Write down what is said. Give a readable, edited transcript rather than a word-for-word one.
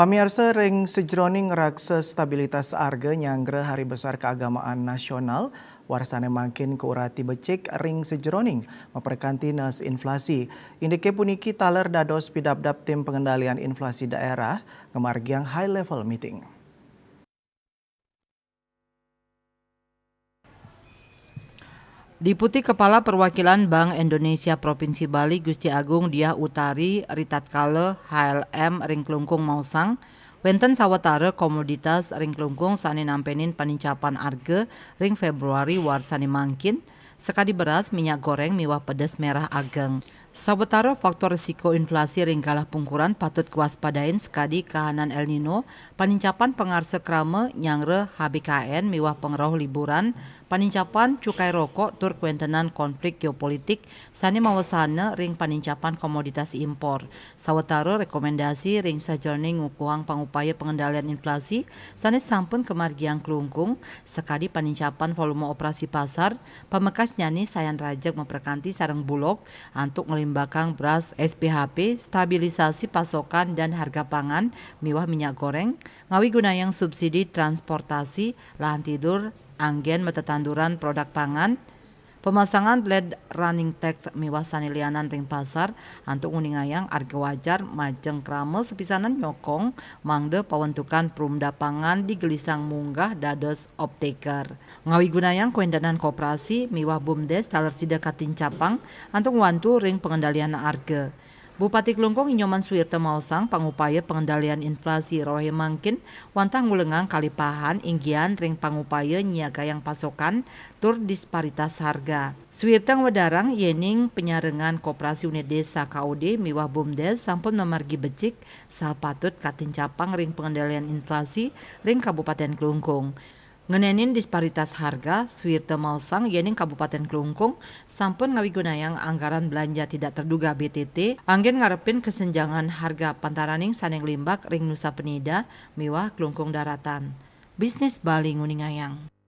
Pamirsa ring sejroning raksa stabilitas harga nyanggra hari besar keagamaan nasional warsane makin keurati becik ring sejroning memperkanti nas inflasi. Indike puniki taler dados pidabdap tim pengendalian inflasi daerah ngemargiang high level meeting. Diputi Kepala Perwakilan Bank Indonesia Provinsi Bali Gusti Agung Diah Utari Ritatkala HLM Ring Klungkung Mausang wenten sawetara komoditas ring klungkung sane nampenin panincapan harga ring Februari warsane mangkin sekadi beras, minyak goreng, miwah pedas merah ageng. Sawetara faktor risiko inflasi ring kalah pungkuran patut kewaspadain sekadi kahanan El Nino, panincapan pengarse krame nyangre HBKN miwah pengeroh liburan, panincapan cukai rokok tur kuentenan konflik geopolitik sane mawasana ring panincapan komoditas impor. Sawetara rekomendasi ring sajroning ngukuhang pangupaya pengendalian inflasi sane sampun kemargiang klungkung sekadi panincapan volume operasi pasar pamekas nyani sayan rajak memperkanti sareng bulog antuk ngelimbakang beras SPHP, stabilisasi pasokan dan harga pangan, miwah minyak goreng, ngawi gunayang subsidi transportasi, lahan tidur, anggen metetanduran produk pangan, pemasangan LED running text miwah sanilianan ring pasar antuk nguningayang harga wajar majeng krame sepisanan nyokong mangde pawentukan perumda pangan di gelisang munggah dados optaker. Ngawi gunayang kuendanan koperasi miwah BUMDes taler sida katincapang antuk wantu ring pengendalian harga. Bupati Klungkung Inyoman Suwirte Mausang pangupaya pengendalian inflasi rohe mangkin wantah ngulengang kalipahan inggian ring pangupaya nyiagayang pasokan tur disparitas harga. Suwirte wedarang yening penyarengan koperasi unit desa KUD miwah BUMDes sampun memargi becik sapatut katincapang ring pengendalian inflasi ring Kabupaten Klungkung. Ngenenin disparitas harga, Suwirte Mausang yening Kabupaten Klungkung sampun ngawigunayang anggaran belanja tidak terduga BTT anggen ngarepin kesenjangan harga pantaraning saneng limbak ring Nusa Penida miwah Klungkung Daratan. Bisnis Bali nguningayang.